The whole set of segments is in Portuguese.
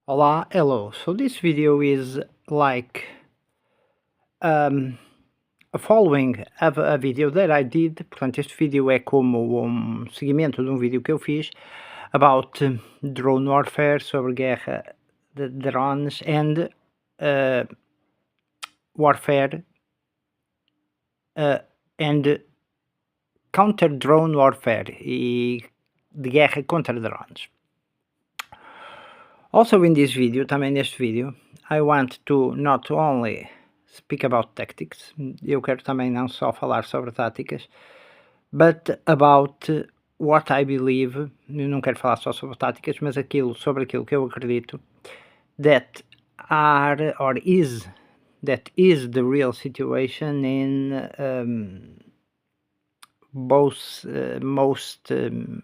Olá, hello. So this video is like um, a following of a video that I did. Portanto, este vídeo é como seguimento de um vídeo que eu fiz about drone warfare, sobre guerra de drones and warfare and counter drone warfare e de guerra contra drones. Also in this video, também neste vídeo, I want to not only speak about tactics, eu quero também não só falar sobre táticas, but about what I believe, eu não quero falar só sobre táticas, mas sobre aquilo que eu acredito, that is the real situation in most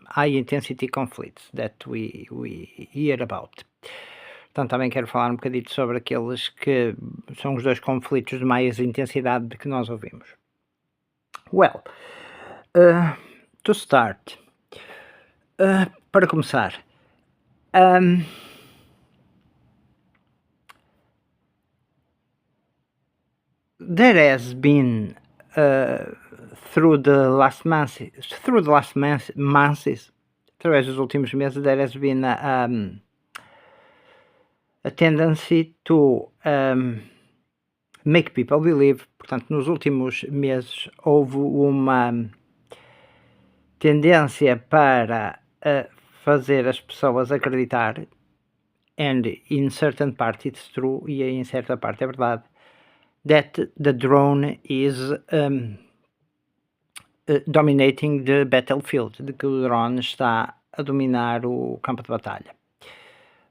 high intensity conflicts that we hear about. Portanto, também quero falar um bocadito sobre aqueles que são os dois conflitos de mais intensidade que nós ouvimos. Well, to start, para começar, there has been através dos últimos meses, there has been a tendency to make people believe. Portanto, nos últimos meses houve uma tendência para fazer as pessoas acreditar, and in certain part it's true, e em certa parte é verdade, that the drone is dominating the battlefield, de que o drone está a dominar o campo de batalha.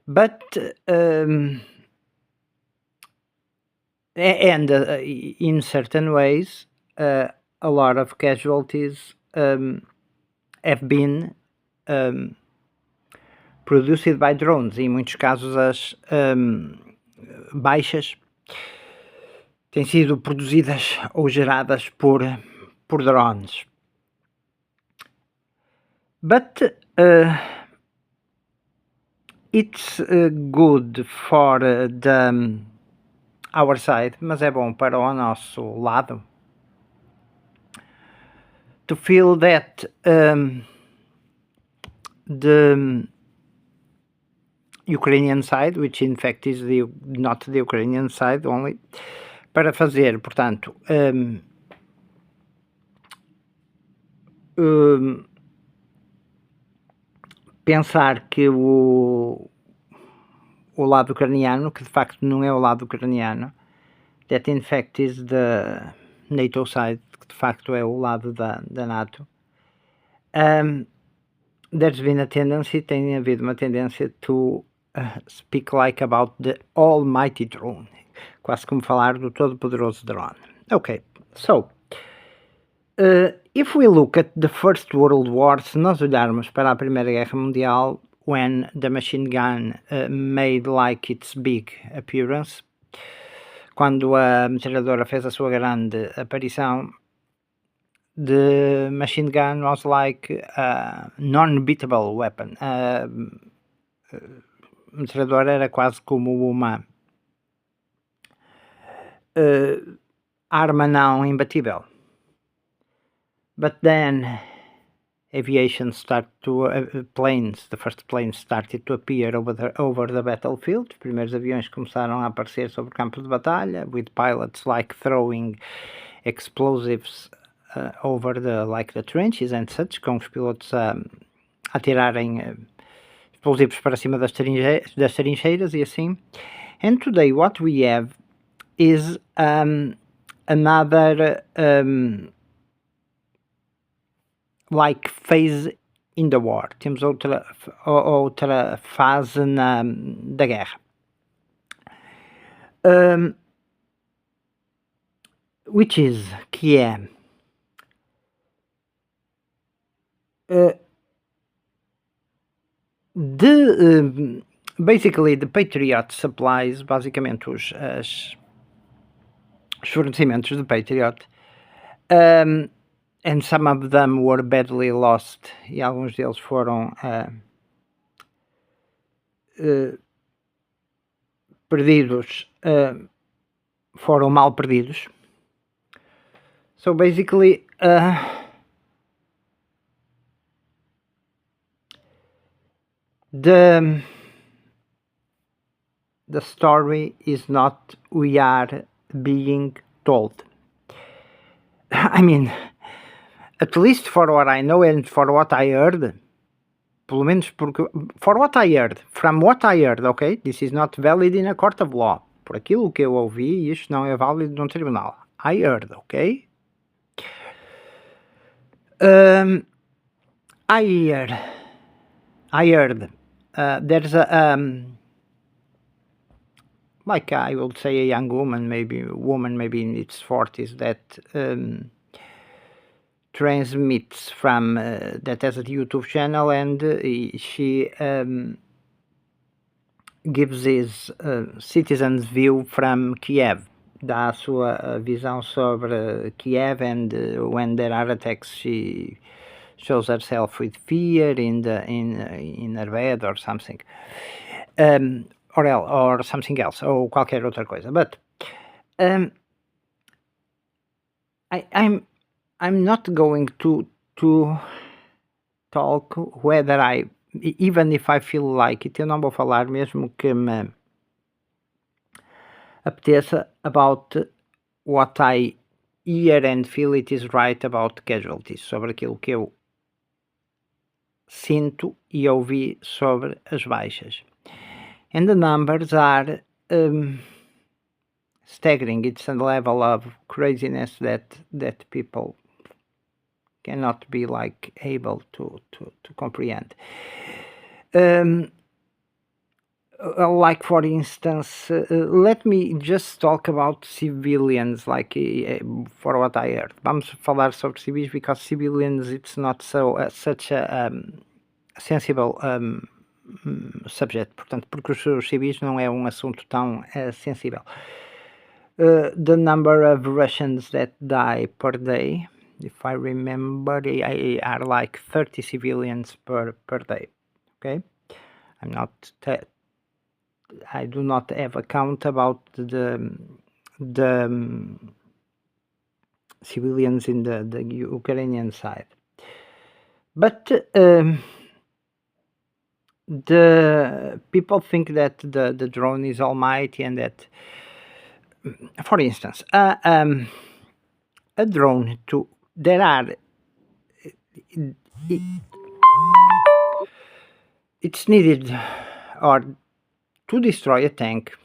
But in certain ways, a lot of casualties have been produced by drones. Em muitos casos, as baixas têm sido produzidas ou geradas por drones. But it's good for our side, mas é bom para o nosso lado, to feel that the Ukrainian side, which in fact is not the Ukrainian side only, para fazer, portanto, pensar que o lado ucraniano, que de facto não é o lado ucraniano, that in fact is the NATO side, que de facto é o lado da NATO, there's been a tendency, tem havido uma tendência to speak like about the almighty drone, quase como falar do todo-poderoso drone. Okay, so if we look at the First World War, se nós olharmos para a Primeira Guerra Mundial, when the machine gun made like its big appearance, quando a metralhadora fez a sua grande aparição, the machine gun was like a non-beatable weapon. A metralhadora era quase como uma arma não imbatível. But then aviation started to the first planes started to appear over the battlefield. Os primeiros aviões começaram a aparecer sobre o campo de batalha, with pilots like throwing explosives over the trenches and such, com os pilotos a atirarem explosivos para cima das trincheiras e assim. And today what we have is another like phase in the war. Temos outra fase da guerra. Which is, que é basically the Patriot supplies, basicamente os fornecimentos de Patriot, and some of them were badly lost, e alguns deles foram perdidos foram mal perdidos. So basically, the story is not we are being told. I mean, at least for what I know and for what I heard, pelo menos porque, for what I heard, from what I heard, ok? This is not valid in a court of law. Por aquilo que eu ouvi, isto não é válido num tribunal. I heard, ok? I heard there's a like I would say a young woman, maybe in its 40s, that transmits from that has a YouTube channel, and she gives his citizens view from Kiev. Dá a sua visão sobre Kiev, and when there are attacks, she shows herself with fear in her bed or something, or something else, ou qualquer outra coisa. But I'm not going to talk whether even if I feel like it. Eu não vou falar mesmo que me apeteça about what I hear and feel it is right about casualties, sobre aquilo que eu sinto e ouvi sobre as baixas. And the numbers are staggering. It's a level of craziness that people cannot be like able to comprehend. Like for instance, let me just talk about civilians, like for what I heard. Vamos falar sobre civis because civilians, it's not so such a sensible subject. Portanto, porque os civis não é assunto tão sensível. The number of Russians that die per day, if I remember, are like 30 civilians per day. Okay, I do not have a count about the civilians in the Ukrainian side, but the people think that the drone is almighty, and that, for instance, a drone it's needed or to destroy a tank,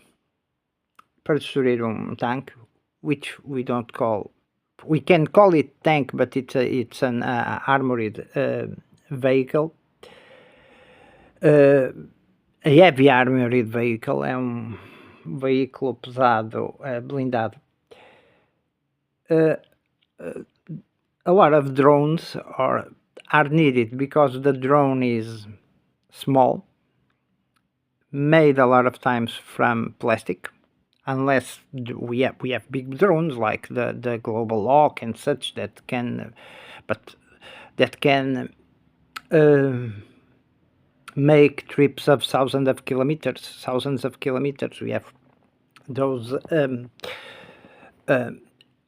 para destruir tanque, which we can call it tank, but it's an armored vehicle, a heavy armored vehicle, é veículo pesado, blindado. A lot of drones are needed because the drone is small, made a lot of times from plastic, unless we have big drones like the Global Hawk and such that can make trips of thousands of kilometers. We have those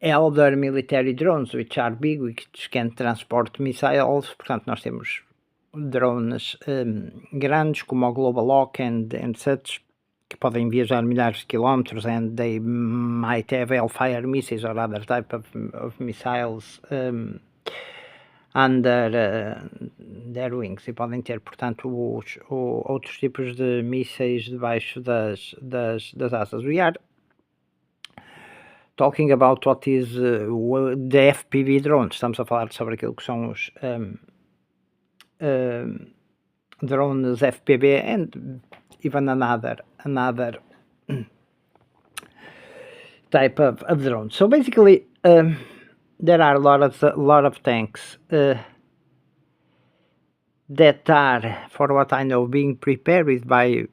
elder military drones, which are big, which can transport missiles. Portanto, nós temos drones grandes como o Global Hawk and such, que podem viajar milhares de quilómetros, and they might have Hellfire missiles or other type of missiles under their wings, e podem ter, portanto, outros tipos de mísseis debaixo das asas. We are talking about what is the FPV drones. Estamos a falar sobre aquilo que são os drones FPV, and even another type of drone. So basically, there are a lot of tanks that are, for what I know, being prepared by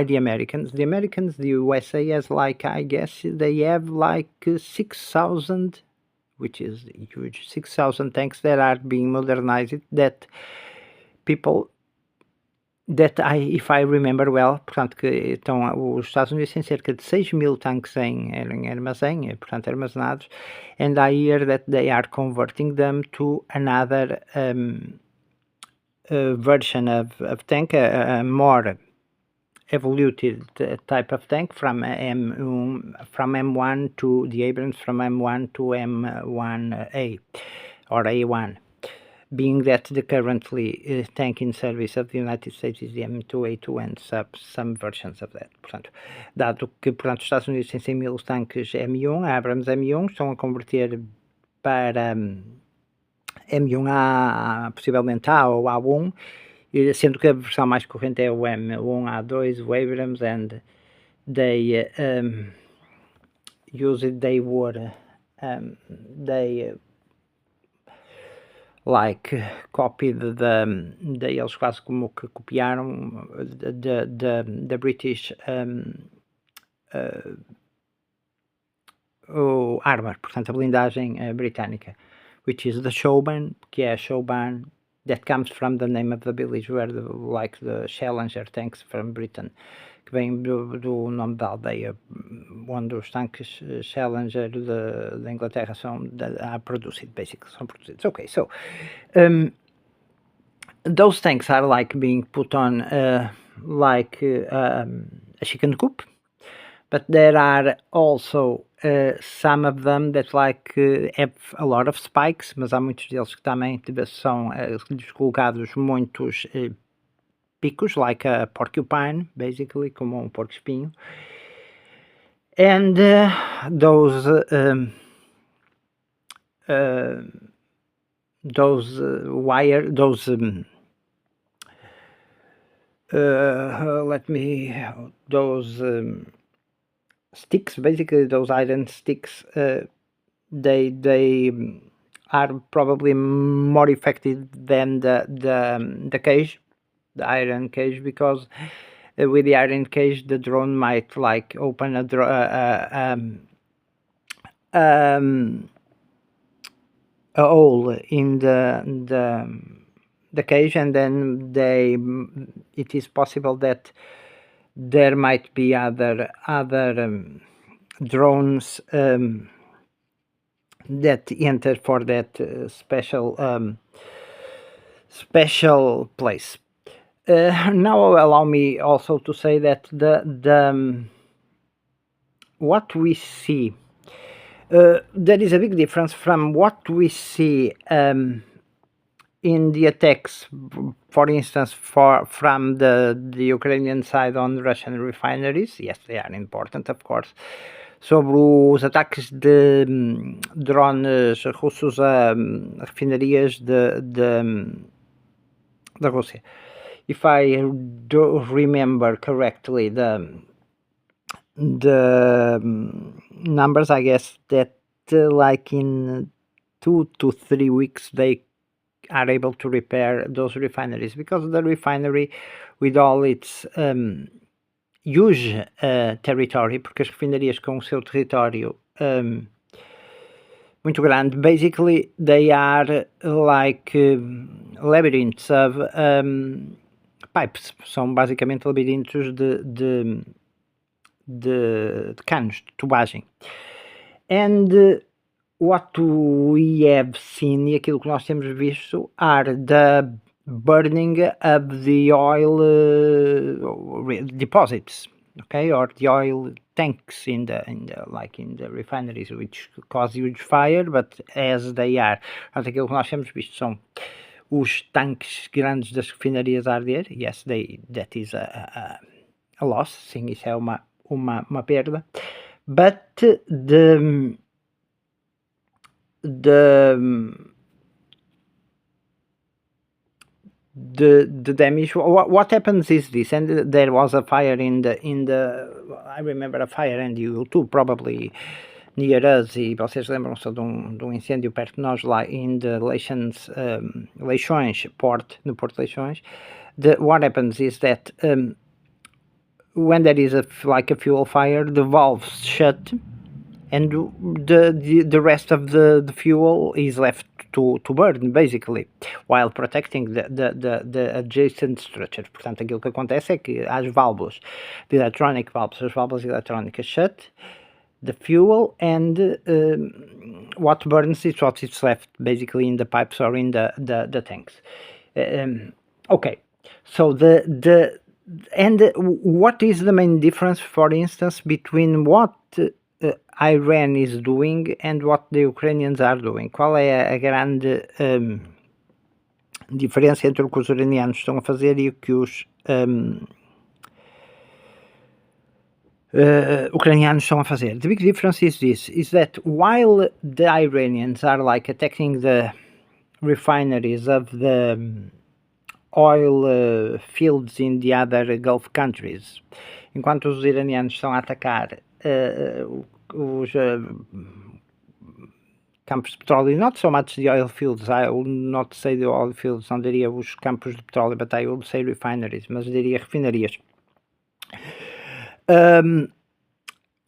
the Americans. The Americans, the USA has, like, I guess they have like 6,000, which is huge, 6,000 tanks that are being modernized, that people that if I remember well, portanto, que estão os Estados Unidos têm cerca de 6.000 tanques em armazém, portanto, armazenados, and I hear that they are converting them to another version of tank, a more evoluted type of tank from M1 to the Abrams, from M1 to M1A or A1, being that the currently tank in service of the United States is the M2A2 and some versions of that. Portanto, dado que, portanto, os Estados Unidos têm 100.000 tanques M1, Abrams M1, estão a converter para M1A, possivelmente A ou A1, sendo que a versão mais corrente é o M1A2, o Abrams, and they copied eles quase como que copiaram the British o armor, portanto a blindagem britânica, which is the Chauvin, que é a Chauvin, that comes from the name of the village where the Challenger tanks from Britain, que vem do nome da aldeia onde os tanques Challenger da Inglaterra are produced, basically, são produzidos. Okay, so those tanks are being put on a chicken coop, but there are also some of them that have a lot of spikes, mas há muitos deles que também são colocados muitos picos, like a porcupine, basically, como um porco-espinho. And those sticks, basically those iron sticks, they are probably more effective than the cage, the iron cage, because with the iron cage the drone might open a hole in the cage, and then it is possible that there might be other drones that enter for that special place. Now allow me also to say that the what we see, there is a big difference from what we see in the attacks, for instance, from the Ukrainian side on Russian refineries. Yes, they are important, of course. Sobre os ataques de drones russos a refinarias da Rússia. If I do remember correctly, the numbers, I guess that in 2 to 3 weeks they are able to repair those refineries, because the refinery, with all its huge territory, porque as refinarias com o seu território muito grande, basically they are like labyrinths of pipes, são basicamente labirintos de canos, de tubagem. And what we have seen, e aquilo que nós temos visto, are the burning of the oil deposits, okay, or the oil tanks in the refineries, which cause huge fire, but as they are, aquilo que nós temos visto são os tanques grandes das refinarias a arder. Yes, that is a loss, sim, isso é uma perda, but the damage, what happens is this, and there was a fire in the I remember a fire, and you too probably near us, e vocês lembram-se de um incêndio perto de nós lá in the Leixões port, no Porto Leixões. What happens is that when there is a fuel fire, the valves shut, and the rest of the fuel is left to burn, basically, while protecting the adjacent structure. Portanto, aquilo que acontece é que as válvulas, as válvulas eletrónicas shut, the fuel, and what burns is what is left basically in the pipes or in the tanks. Okay, so what is the main difference, for instance, between what Iran is doing and what the Ukrainians are doing? Qual é a grande diferença entre o que os iranianos estão a fazer e o que os Ukrainians estão a fazer? The big difference is this, is that while the Iranians are like attacking the refineries of the oil fields in the other Gulf countries, enquanto os iranianos estão a atacar os campos de petróleo, not so much the oil fields, I will not say the oil fields, não diria os campos de petróleo, but I will say refineries, mas diria refinarias.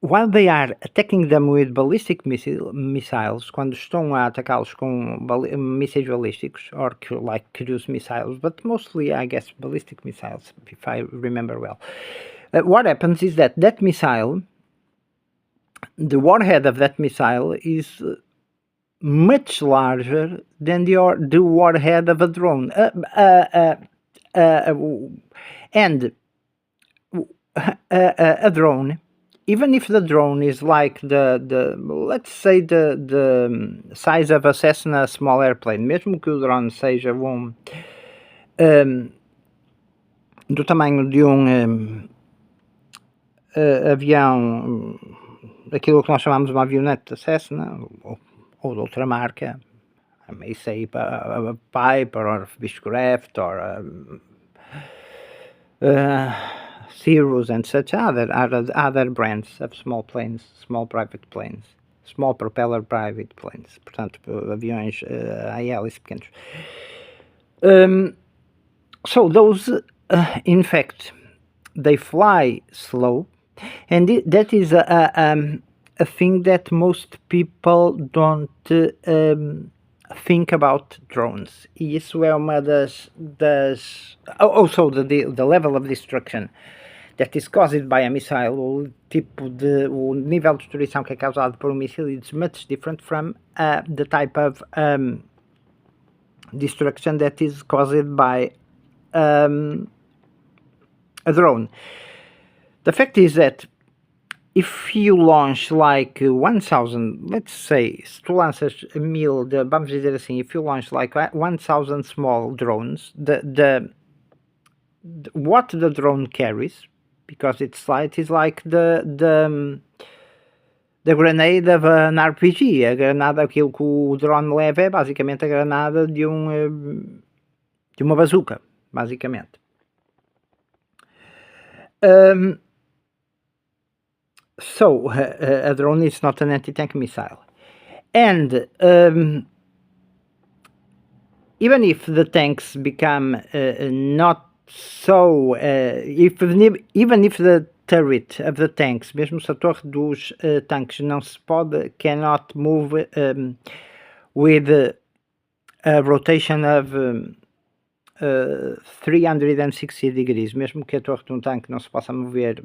While they are attacking them with ballistic missiles, quando estão a atacá-los com mísseis balísticos, or like cruise missiles, but mostly, I guess, ballistic missiles, if I remember well. What happens is that missile, the warhead of that missile is much larger than the warhead of a drone. And a drone, even if the drone is like the let's say the size of a Cessna small airplane, mesmo que o drone seja do tamanho de avião, aquilo que nós chamamos de uma avionete da Cessna ou de outra marca, I may say a Piper or a Beechcraft or Cirrus and such other brands of small planes, small private planes, small propeller private planes, portanto aviões a hélice pequenos. So those in fact they fly slow, and that is a thing that most people don't think about drones. E isso é uma das also the level of destruction that is caused by a missile, o nível de destruição que é causado por míssil is much different from the type of destruction that is caused by a drone. The fact is that if you launch like 1,000, let's say, se tu lanças 1000, vamos dizer assim, if you launch like 1,000 small drones, what the drone carries, because it's light, is like the grenade of an RPG. A granada, aquilo que o drone leva é basicamente a granada de uma bazuca, basicamente. So a drone is not an anti-tank missile, and even if the tanks become not so, even if the turret of the tanks, mesmo se a torre dos tanques não se cannot move with a rotation of 360 degrees, mesmo que a torre de um tanque não se possa mover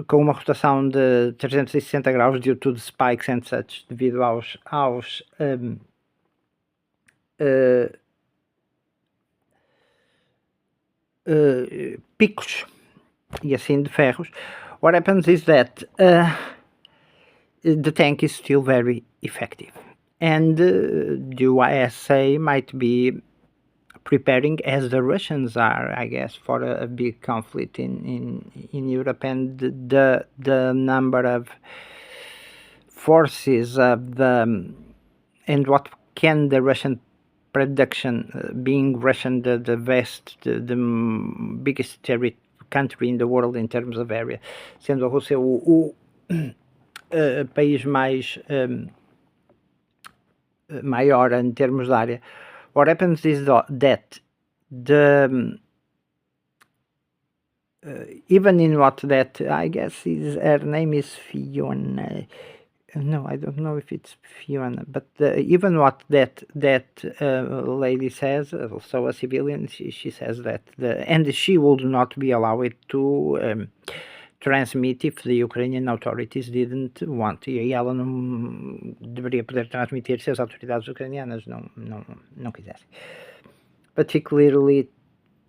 com uma rotação de 360 graus due to the spikes and such, devido aos picos e assim de ferros. What happens is that the tank is still very effective, and the USA might be preparing, as the Russians are, I guess, for a big conflict in Europe, and the number of forces of and what can the Russian production, being Russian the biggest country in the world in terms of area, sendo a Rússia o país mais maior em termos de área. What happens is that even in what that, I guess her name is Fiona, No, I don't know if it's Fiona, but even what that lady says, also a civilian, she says that and she would not be allowed to transmit if the Ukrainian authorities didn't want. E ela não deveria poder transmitir se as autoridades ucranianas não quisessem. But she clearly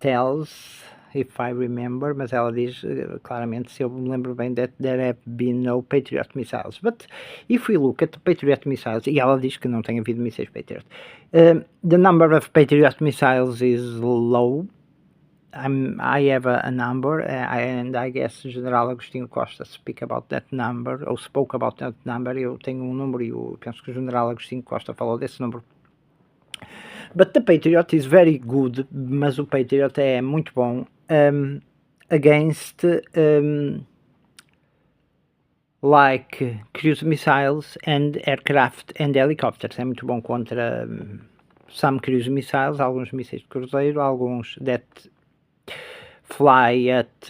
tells, if I remember, mas ela diz claramente, se eu me lembro bem, that there have been no Patriot missiles. But if we look at the Patriot missiles, e ela diz que não tem havido mísseis Patriot, the number of Patriot missiles is low. I have a number, and I guess General Agostinho Costa spoke about that number. Eu tenho um número e eu penso que o General Agostinho Costa falou desse número. But the Patriot is very good, mas o Patriot é muito bom against like cruise missiles and aircraft and helicopters. É muito bom contra some cruise missiles, alguns mísseis de cruzeiro, alguns that fly at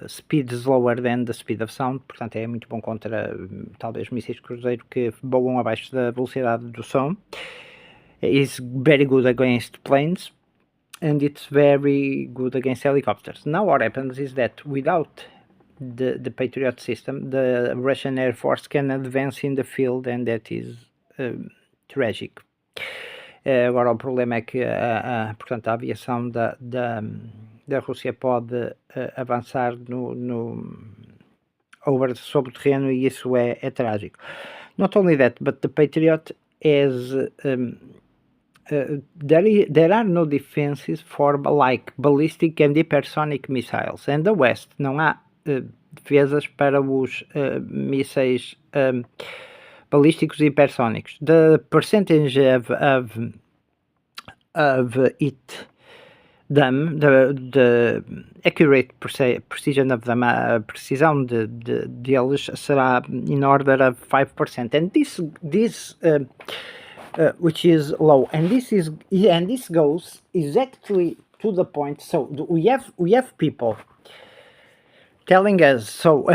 speeds lower than the speed of sound, portanto é muito bom contra talvez mísseis de cruzeiro que voam abaixo da velocidade do som. Is very good against planes, and it's very good against helicopters. Now what happens is that without the Patriot system, the Russian Air Force can advance in the field, and that is tragic. Agora o problema é que portanto, a aviação da Rússia pode avançar sobre o terreno, e isso é trágico. Not only that, but the Patriot is there are no defenses for like ballistic and hypersonic missiles, and the West não há defesas para os mísseis balísticos e hipersónicos. The percentage of them, the accurate precision of them, a precisão deles será in order of 5%, and this which is low, and this goes exactly to the point. So we have people telling us. So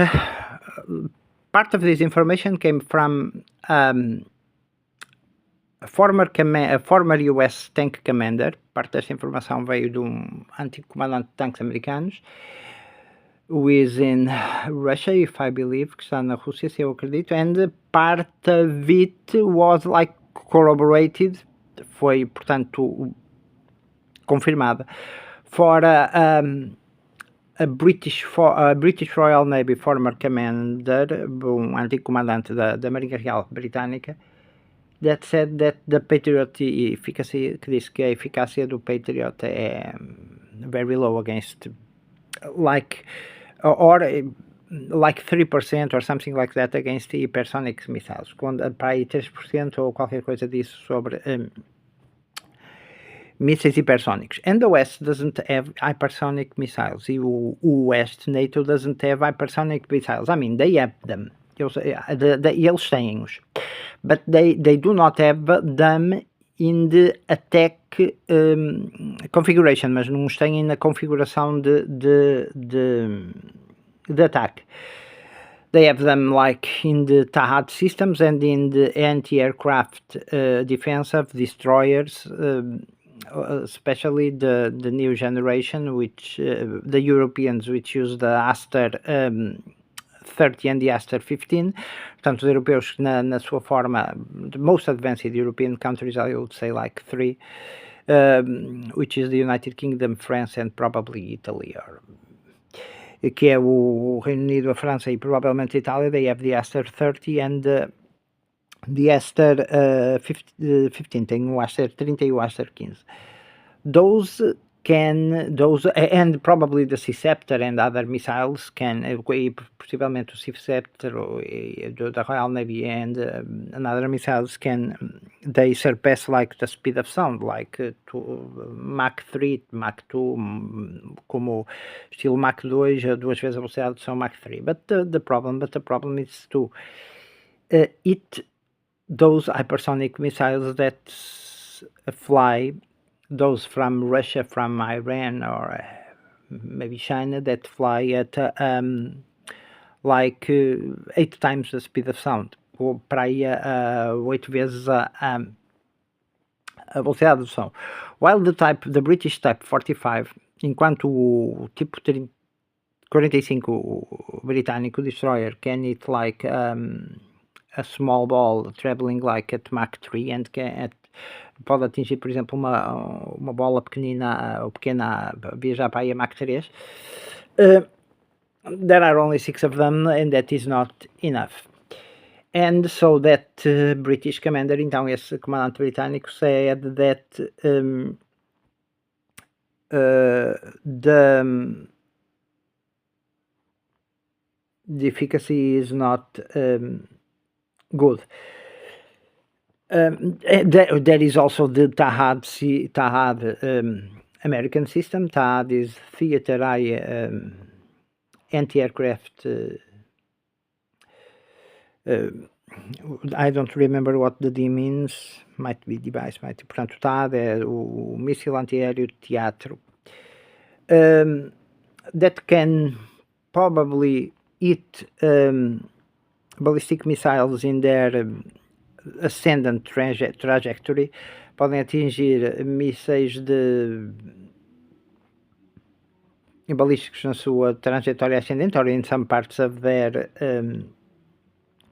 part of this information came from a former US tank commander. Parte desta informação veio de antigo comandante de tanques americanos, who is in Russia, if I believe, que está na Rússia, se eu acredito, and part of it was like corroborated, foi portanto confirmada, for a British Royal Navy former commander, antigo comandante da Marinha Real Britânica, that said that the Patriot efficacy, que disse que a eficácia do Patriot é very low against like 3% or something like that against hypersonic missiles, quando para aí 3% ou qualquer coisa disso sobre mísseis hipersónicos. And the West doesn't have hypersonic missiles. E o West, NATO, doesn't have hypersonic missiles. I mean, they have them. Eles têm-os. But they do not have them in the attack configuration, mas não os têm na configuração de ataque. They have them like in the THAAD systems and in the anti-aircraft defensive destroyers, especially the new generation, which the Europeans, which use the Aster 30 and the Aster 15. Portanto, os europeus na sua forma, the most advanced European countries, I would say like 3, which is the United Kingdom, France and probably Italy, que é o Reino Unido, a França e provavelmente a Itália. They have the Aster 30 and the Aster 15, tem o Aster 30 e o Aster 15. Those and probably the Sea-Ceptor and other missiles can, possivelmente o Sea-Ceptor da Royal Navy and another missiles they surpass like the speed of sound, like to Mach 3, Mach 2, como estilo Mach 2, duas vezes a velocidade de som Mach 3. But the problem is to hit those hypersonic missiles that fly, those from Russia, from Iran, or maybe China, that fly at like 8 times the speed of sound. para aí a 8 vezes a velocidade do som. While the British Type 45, enquanto o tipo 45, o britânico Destroyer, can hit like a small ball traveling like at Mach 3 and pode atingir, por exemplo, uma bola pequenina ou pequena a viajar para aí a Mach 3. There are only 6 of them and that is not enough. And so that British commander, então esse comandante britânico, said that the efficacy is not good. There is also the TAHAD American system. TAHAD is Theater Eye Anti-Aircraft. I don't remember what the D means. Might be device, portanto, TAHAD é o míssil antiaéreo de teatro. That can probably hit ballistic missiles in their ascendant trajectory. Podem atingir mísseis balísticos na sua trajetória ascendente, or in some parts of their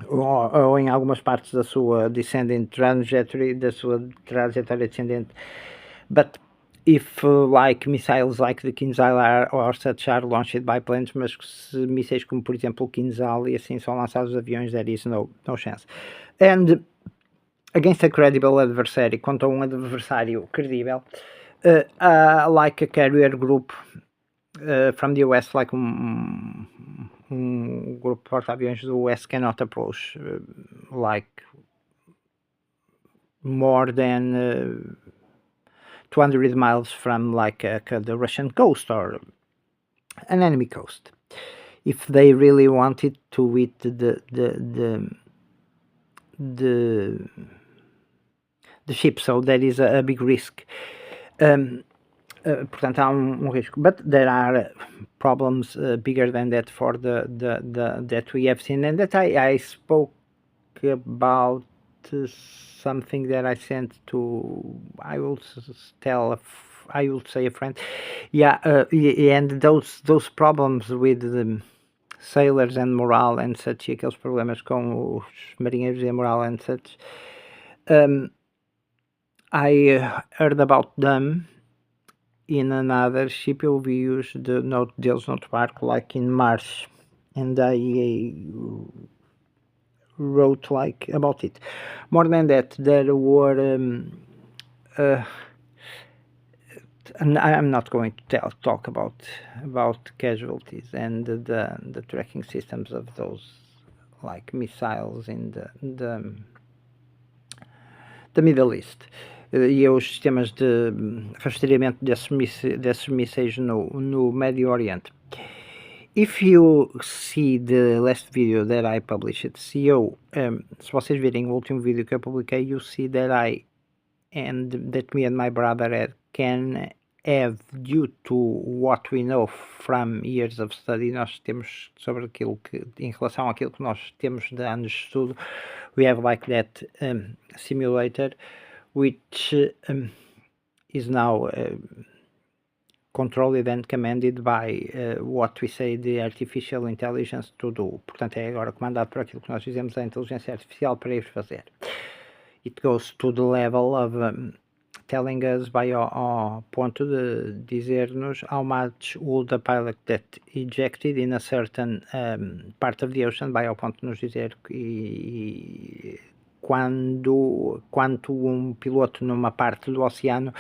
ou em algumas partes da sua descending trajectory, da sua trajetória descendente. But if like missiles like the Kinzhal or such are launched by planes, mas se mísseis como por exemplo o Kinzhal e assim são lançados aviões, there is no chance. And against a credible adversary, contra um adversário credível, like a carrier group from the US, like grupo de porta-aviões do US cannot approach like more than 200 miles from like the Russian coast or an enemy coast. If they really wanted to hit the ship, so that is a big risk. Portanto, há risco, but there are problems bigger than that for that we have seen, and that I spoke about something that I sent to, I will say a friend, and those problems with the sailors and morale and such, aqueles problemas com os marinheiros e a moral and such, I heard about them in another ship. Eu vi-os deles no outro barco, like in March, and I wrote like about it. More than that, there were and I'm not going to talk about casualties and the tracking systems of those like missiles in the Middle East. E os sistemas de rastreamento desses mísseis no Médio Oriente. If you see the last video that I published, se vocês virem o último vídeo que eu publiquei, you see that me and my brother can have, due to what we know from years of study, nós temos sobre aquilo que, em relação àquilo que nós temos de anos de estudo, we have like that simulator, which is now controlled and commanded by what we say the artificial intelligence to do. Portanto, é agora comandado por aquilo que nós dizemos a inteligência artificial para ir fazer. It goes to the level of telling us ao ponto de dizer-nos how much would the pilot that ejected in a certain part of the ocean, vai ao ponto de nos dizer quanto um piloto numa parte do oceano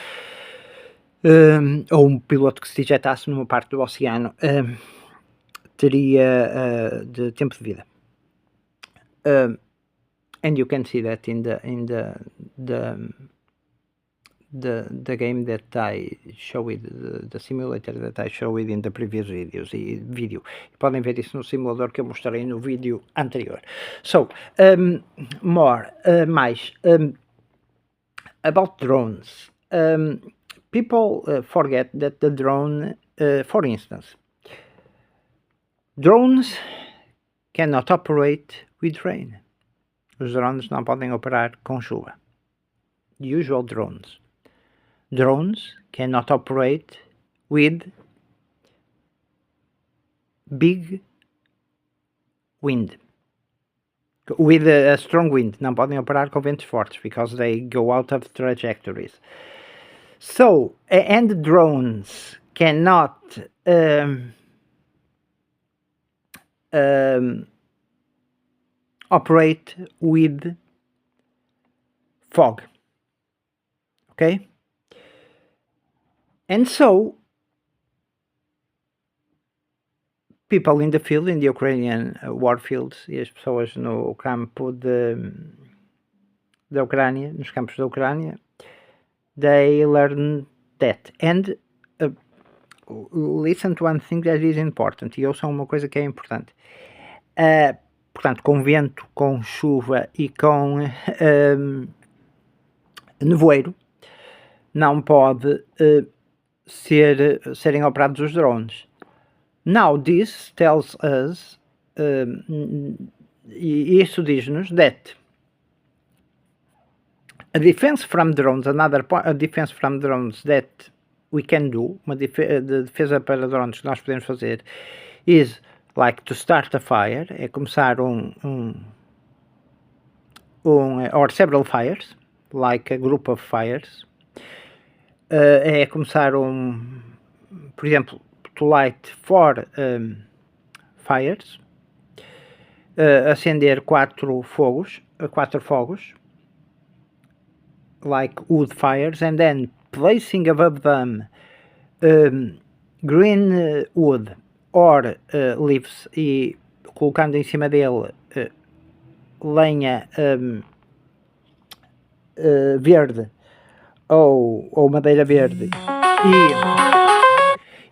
ou um piloto que se ejetasse numa parte do oceano teria de tempo de vida. And you can see that in the game that I showed, the simulator that I showed in the previous video. Podem ver isso no simulador que eu mostrei no vídeo anterior. So, mais about drones. People forget that the drone, for instance, drones cannot operate with rain. Os drones não podem operar com chuva. Usual drones. Drones cannot operate with big wind. With a strong wind. Não podem operar com ventos fortes because they go out of trajectories. So, and drones cannot operate with fog. Okay? And so, people in the field, in the Ukrainian war fields, e as pessoas no campo da Ucrânia, nos campos da Ucrânia, they learn that. And listen to one thing that is important, e ouçam uma coisa que é importante. Portanto, com vento, com chuva e com nevoeiro, não pode serem operados os drones. Now this tells us, isso diz-nos that a defense from drones, a defense from drones that we can do, de defesa para drones que nós podemos fazer, is like to start a fire, é começar or several fires, like a group of fires, é começar por exemplo, to light 4 fires, acender 4 fogos, like wood fires, and then placing above them green wood or leaves, e colocando em cima dele lenha verde ou madeira verde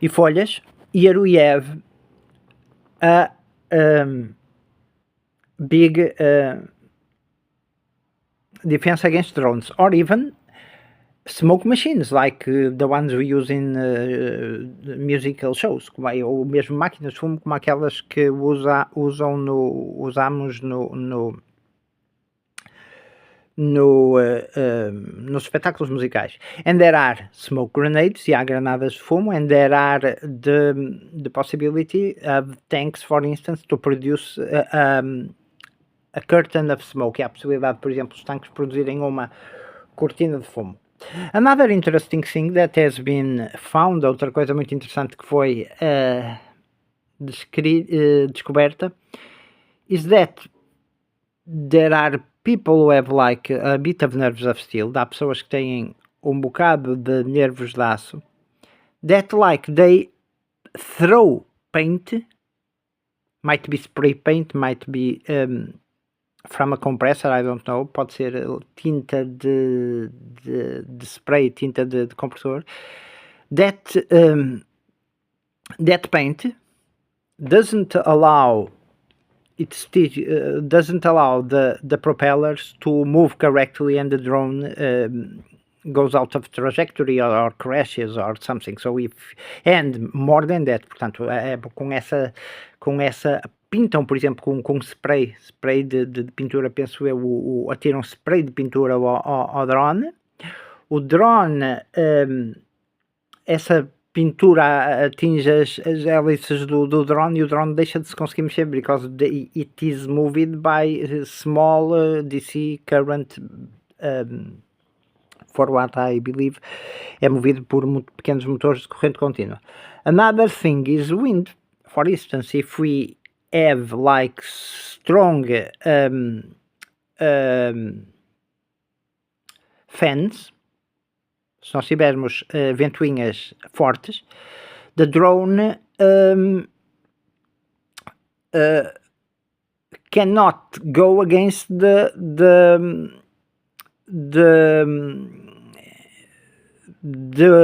e folhas. Here we have a big defense against drones, or even smoke machines like the ones we use in musical shows, ou mesmo máquinas de fumo como aquelas que usamos nos espetáculos musicais. And there are smoke grenades, e há granadas de fumo, and there are the possibility of tanks, for instance, to produce a curtain of smoke. Há a possibilidade, por exemplo, os tanques produzirem uma cortina de fumo. Another interesting thing that has been found, outra coisa muito interessante que foi descoberta, is that there are people who have like a bit of nerves of steel. Há pessoas que têm um bocado de nervos de aço, that like they throw paint, might be spray paint, might be from a compressor, I don't know, pode ser tinta de spray, tinta de compressor, that paint doesn't allow the propellers to move correctly, and the drone goes out of trajectory or crashes or something. So and more than that, portanto, com essa pintam, por exemplo, com spray de pintura, penso eu, atiram spray de pintura ao drone. O drone, essa pintura atinge as hélices do drone, e o drone deixa de se conseguir mexer because it is moved by small DC current, for what I believe, é movido por pequenos motores de corrente contínua. Another thing is wind. For instance, if we have like strong fans, se nós tivermos ventoinhas fortes, the drone cannot go against the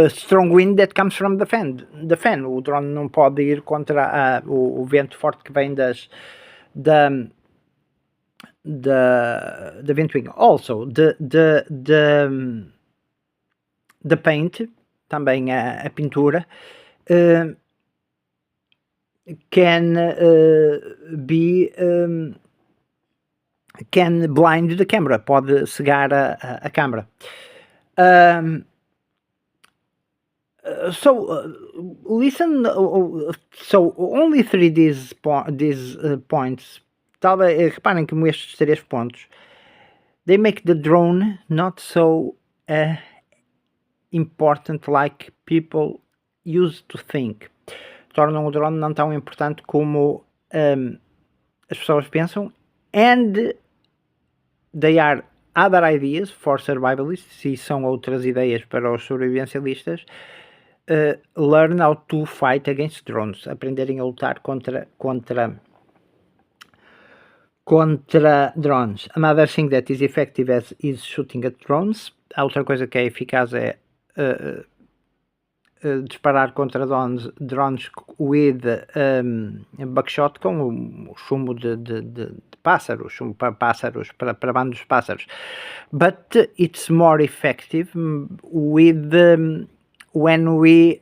strong wind that comes from the fan. O drone não pode ir contra o vento forte que vem da ventoinha. Also, the paint, também a pintura, can blind the camera, pode cegar a câmera. Listen, so only three these points. Reparem que estes 3 pontos, they make the drone not so important like people used to think. Tornam o drone não tão importante como as pessoas pensam, and they are other ideas for survivalists, e são outras ideias para os sobrevivencialistas. Learn how to fight against drones, aprenderem a lutar contra drones. Another thing that is effective is shooting at drones. A outra coisa que é eficaz é disparar contra drones with buckshot, com o chumbo de pássaros, chumbo para pássaros, para bandos de pássaros. But it's more effective with when we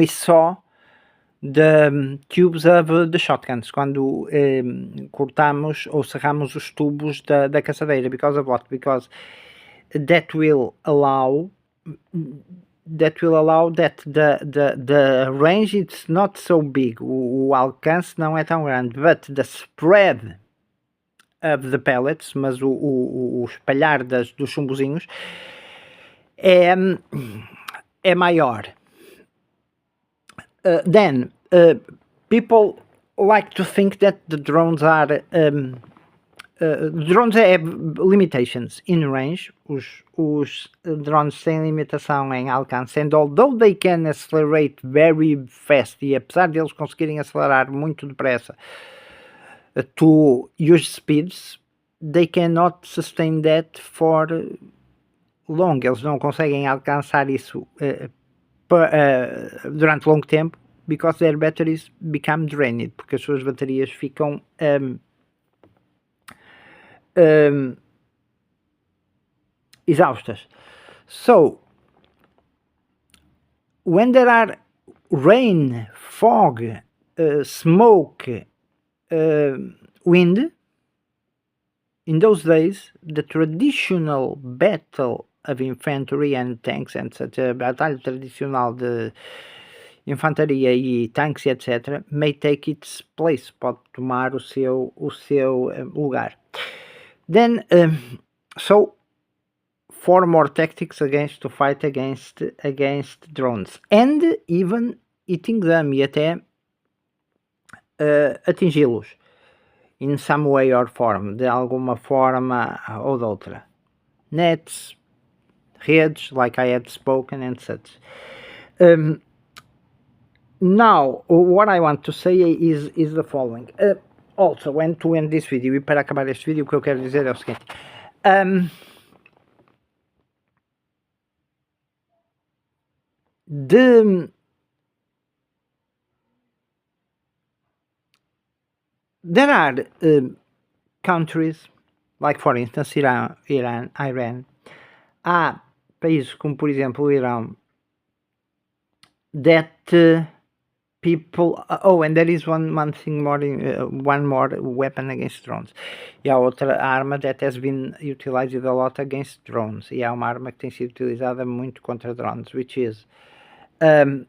saw the tubes of the shotguns, quando cortamos ou cerramos os tubos da caçadeira. Because of what? Because that will allow that the range it's not so big, o alcance não é tão grande, but the spread of the pellets, mas o espalhar dos chumbozinhos é maior. Then people like to think that the drones are drones have limitations in range. Os drones têm limitação em alcance, and although they can accelerate very fast, e apesar deles conseguirem acelerar muito depressa to huge speeds, they cannot sustain that for long. Eles não conseguem alcançar isso durante longo tempo, because their batteries become drained, porque as suas baterias ficam exaustas. So when there are rain, fog, smoke, wind, in those days the traditional battle of infantry and tanks, and such, a batalha tradicional de infantaria e tanques, etc., may take its place, pode tomar o seu lugar. Then so 4 more tactics to fight against drones, and even hitting them, e até atingi-los in some way or form, de alguma forma ou de outra. Nets, redes, like I had spoken, and such. Now, what I want to say is the following. Also, when to end this video, e para acabar este vídeo, o que eu quero dizer é o seguinte. There are countries, like for instance Iran. Há países como, por exemplo, o Irão, that people... and there is one thing more, one more weapon against drones. E há outra arma that has been utilized a lot against drones. E há uma arma que tem sido utilizada muito contra drones, which is the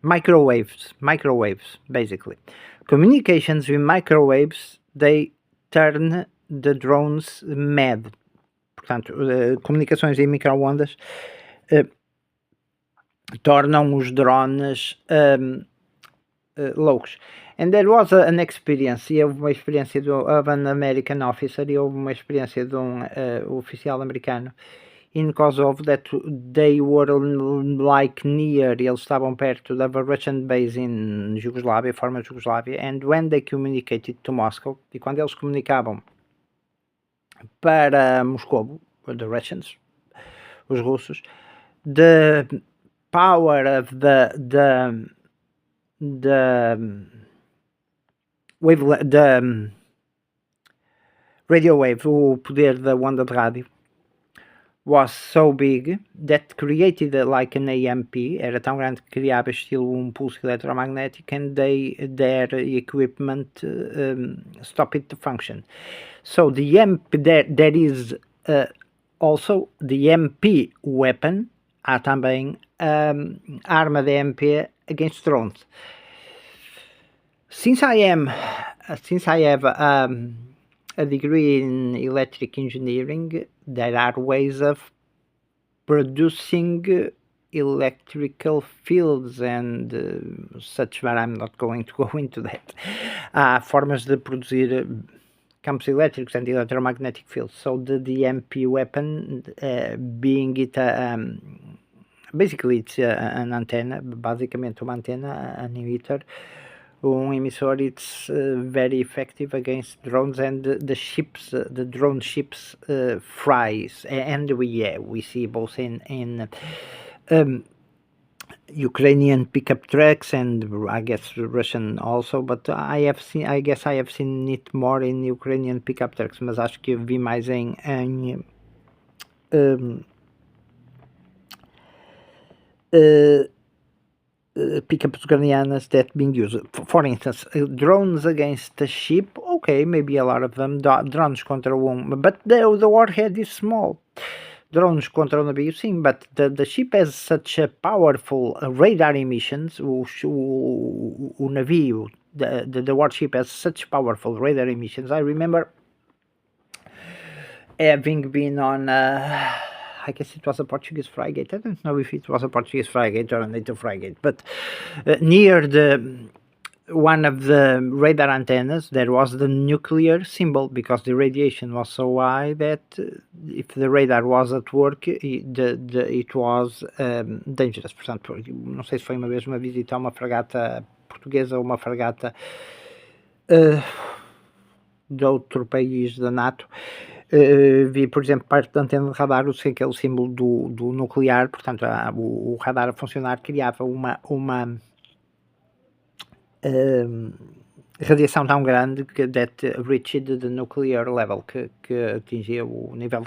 microwaves, basically. Communications with microwaves, they turn the drones mad. Portanto, comunicações em microondas tornam os drones loucos. And there was an experience, e houve uma experiência of an American officer, e houve uma experiência de oficial americano, in Kosovo, that they were like near, eles estavam perto da Russian base in Jugoslávia, former Jugoslávia, and when they communicated to Moscow, e quando eles comunicavam para Moscou, the Russians, os russos, the power of the radio wave, o poder da onda de rádio, was so big that created like an AMP, era tão grande que criava estilo pulso eletromagnético, and their equipment stopped to function. So the EMP, there is also the EMP weapon, há também arma de EMP against drones. Since I have a degree in electric engineering, there are ways of producing electrical fields and such, but I'm not going to go into that. Formas de produzir campos elétricos and electromagnetic fields. So the EMP weapon, being it basically it's an antenna, basicamente uma antena, an emitter, emissor. It's very effective against drones and the ships, the drone ships fries, and we see both in Ukrainian pickup trucks and I guess Russian also, but I guess I have seen it more in Ukrainian pickup trucks, mas acho que vi mais em pickups Ucranianas that being used. For instance, drones against a ship, okay, maybe a lot of them, drones contra but the warhead is small. Drones contra navio, sim, but the ship has such a powerful radar emissions, o navio, the warship has such powerful radar emissions. I remember having been on I guess it was a Portuguese frigate. I don't know if it was a Portuguese frigate or a NATO frigate, but near one of the radar antennas there was the nuclear symbol, because the radiation was so high that if the radar was at work, it was dangerous. Portanto, não sei se foi uma vez uma visita a uma fragata portuguesa ou uma fragata de outro país da NATO. Vi, por exemplo, parte da antena de radar, aquele símbolo do nuclear, portanto, o radar a funcionar criava uma radiação tão grande that reached the nuclear level, que atingia o nível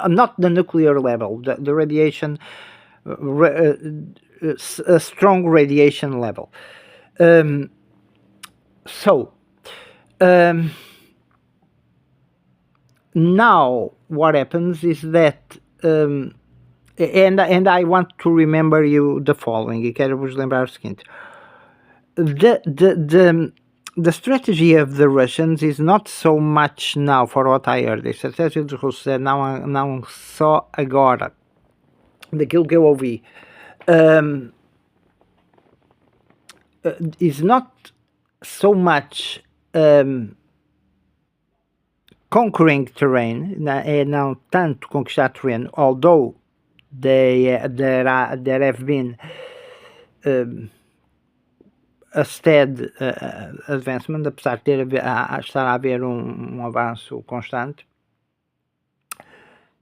not the nuclear level, the radiation, a strong radiation level. Now what happens is that and I want to remember you the following, e quero vos lembrar o seguinte: the strategy of the Russians is not so much now, for what I heard, a estratégia dos russos é não só agora, daquilo que eu ouvi, is not so much conquering terrain, é não tanto conquistar terreno, although there have been a steady advancement, apesar de estar a haver avanço constante.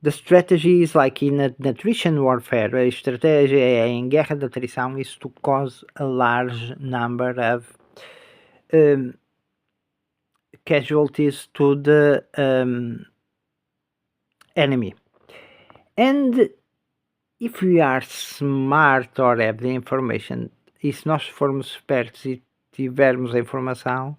The strategy is like in attrition warfare, a estratégia é em guerra de atrição, is to cause a large number of casualties to the enemy. And if we are smart or have the information, e se nós formos espertos e tivermos a informação,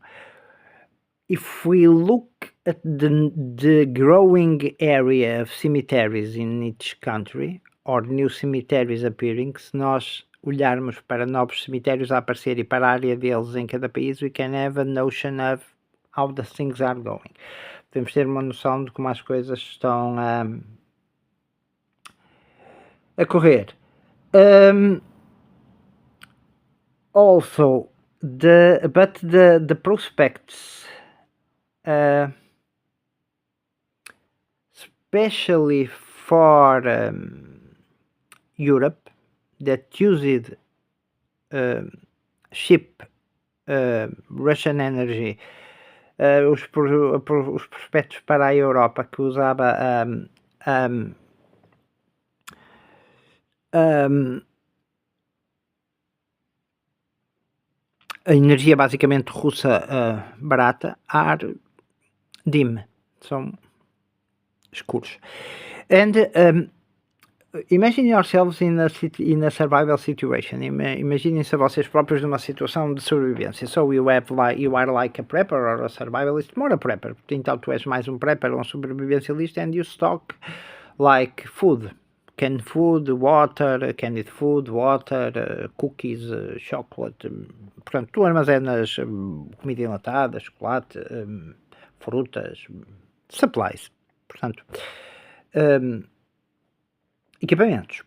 if we look at the growing area of cemeteries in each country, or new cemeteries appearing, se nós olharmos para novos cemitérios a aparecer e para a área deles em cada país, we can have a notion of how the things are going. Podemos ter uma noção de como as coisas estão a correr. Also, the prospects, especially for Europe, that used ship Russian energy, os prospectos para a Europa que usava a energia basicamente russa barata, are dim, são escuros. And imagine yourselves in a survival situation. Imaginem-se vocês próprios numa situação de sobrevivência. So you are like a prepper or a survivalist, more a prepper. Então tu és mais um prepper ou um sobrevivencialista, and you stock like food, canned food, water, cookies, chocolate. Portanto, tu armazenas comida enlatada, chocolate, frutas, supplies. Portanto, equipamentos.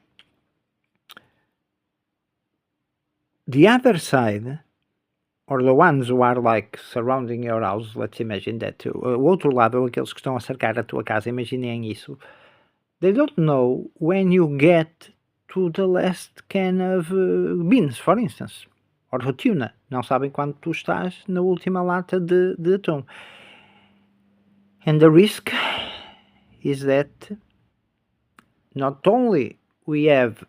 The other side, or the ones who are like surrounding your house, let's imagine that, o outro lado, ou aqueles que estão a cercar a tua casa, imaginem isso, they don't know when you get to the last can of beans, for instance, or de tuna. Não sabem quando tu estás na última lata de atum. And the risk is that not only we have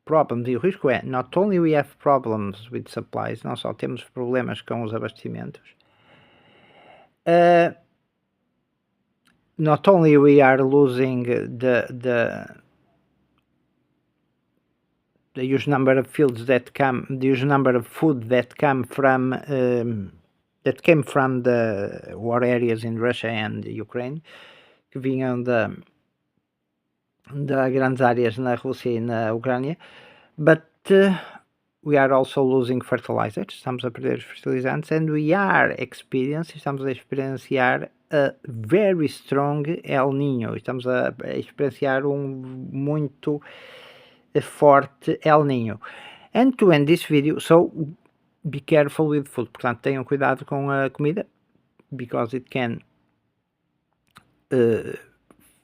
problems, e o risco é, not only we have problems with supplies, não só temos problemas com os abastecimentos, not only we are losing the huge number of fields that come, the huge number of food that come from that came from the war areas in Russia and Ukraine, que vinham da grandes áreas na Rússia e na Ucrânia, but we are also losing fertilizers, estamos a perder os fertilizantes, and we are estamos a experienciar a very strong El Niño, estamos a experienciar muito forte El Niño. And to end this video, so be careful with food, portanto tenham cuidado com a comida, because it can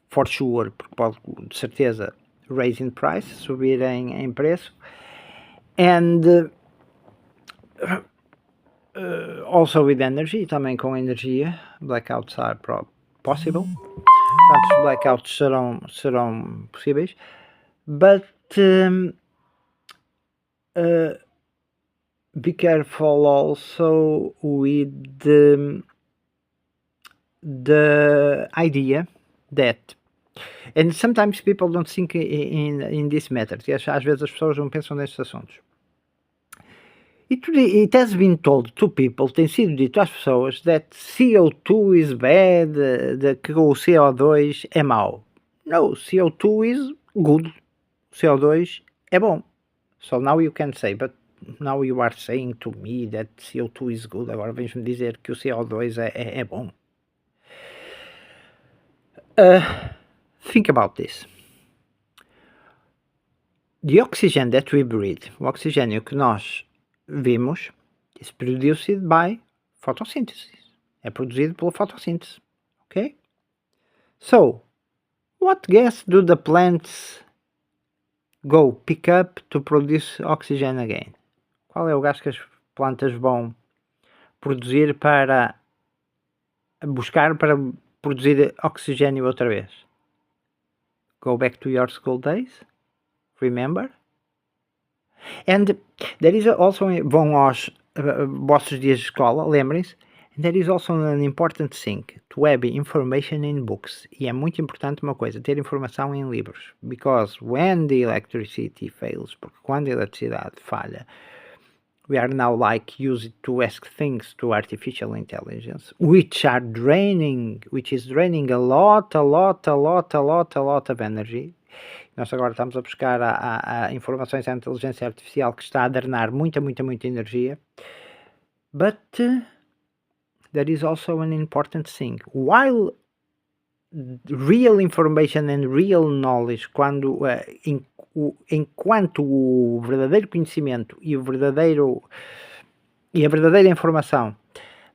for sure, porque pode de certeza raise in price, subir em preço, and also with energy, também com energia, blackouts are possible, portanto os blackouts serão possíveis, but be careful also with the idea that, and sometimes people don't think in this matter, às vezes as pessoas não pensam nestes assuntos. It has been told to people, tem sido dito às pessoas, that CO2 is bad, que o CO2 é mau. No, CO2 is good, CO2 é bom. So now you can say, but now you are saying to me that CO2 is good, agora vens-me dizer que o CO2 é bom. Think about this. The oxygen that we breathe, o oxigênio que nós vimos, is produced by photosynthesis. É produzido pela fotossíntese. Ok? So, what gas do the plants go pick up to produce oxygen again? Qual é o gás que as plantas vão produzir para produzir oxigênio outra vez? Go back to your school days? Remember? And there is also, vão aos vossos dias de escola, lembrem-se, and there is also an important thing, to have information in books. E é muito importante uma coisa, ter informação em livros, because when the electricity fails, porque quando a eletricidade falha, we are now like used to ask things to artificial intelligence, which is draining a lot of energy. Nós agora estamos a buscar a informações à inteligência artificial que está a drenar muita energia. But there is also an important thing. While real information and real knowledge, enquanto o verdadeiro conhecimento e a verdadeira informação,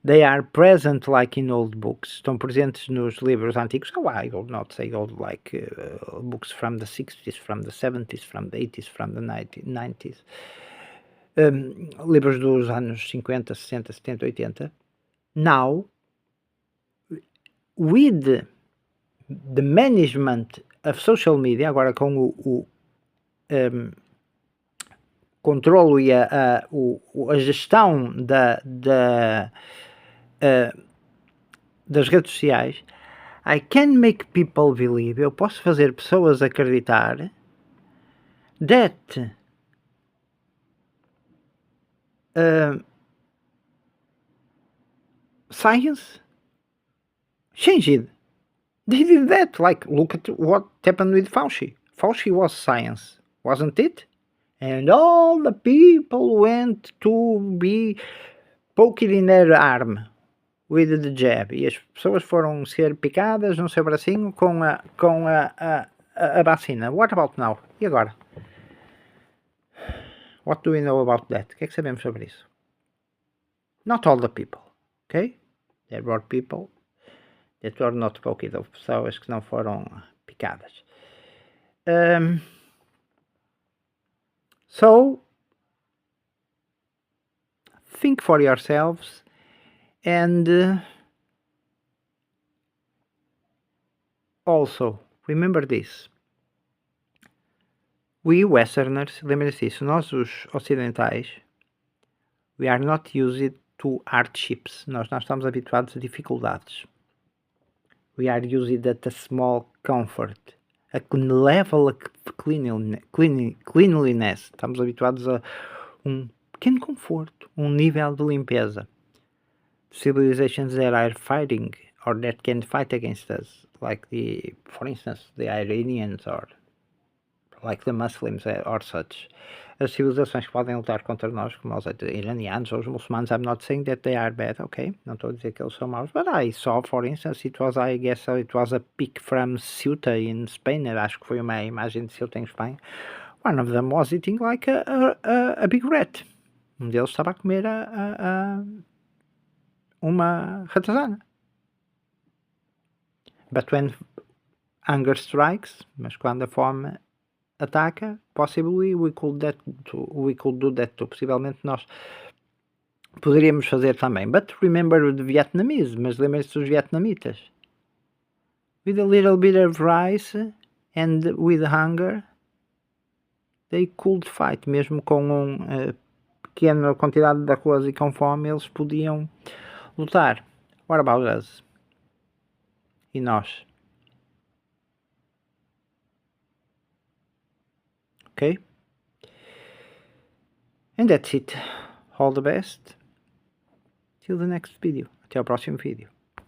they are present like in old books, estão presentes nos livros antigos. I will not say old, like books from the 60s, from the 70s, from the 80s, from the 90s, livros dos anos 50, 60, 70, 80. Now, with the management of social media, agora com o controlo e a gestão das redes sociais, I can make people believe, eu posso fazer pessoas acreditar that science changed. They did that. Like, look at what happened with Fauci. Fauci was science, wasn't it? And all the people went to be poked in their arm with the jab. E as pessoas foram ser picadas no seu bracinho com a vacina. What about now? E agora? What do we know about that? O que é que sabemos sobre isso? Not all the people, ok? There were people that were not poked, houve pessoas que não foram picadas. So, think for yourselves and also remember this. We Westerners, lembrem-se disso, nós os ocidentais, we are not used to hardships. Nós não estamos habituados a dificuldades. We are used at a small comfort, a level of cleanliness. Estamos habituados a pequeno conforto, nível de limpeza. Civilizations that are fighting or that can fight against us, like for instance, the Iranians or like the Muslims or such. As civilizações que podem lutar contra nós, como os iranianos ou os muçulmanos, I'm not saying that they are bad, ok? Não estou a dizer que eles são maus, but I saw, for instance, I guess it was a pic from Ceuta in Spain, acho que foi uma imagem de Ceuta em Espanha. One of them was eating like a big rat. Deles estava a comer uma ratazana. But when hunger strikes, mas quando a fome ataca, possibly we could do that too. Possivelmente nós poderíamos fazer também. But remember the Vietnamese, mas lembrem-se dos vietnamitas. With a little bit of rice and with hunger, they could fight. Mesmo com pequena quantidade de arroz e com fome, eles podiam lutar. What about us? E nós? Okay? And that's it. All the best. Till the next video. Até ao próximo vídeo.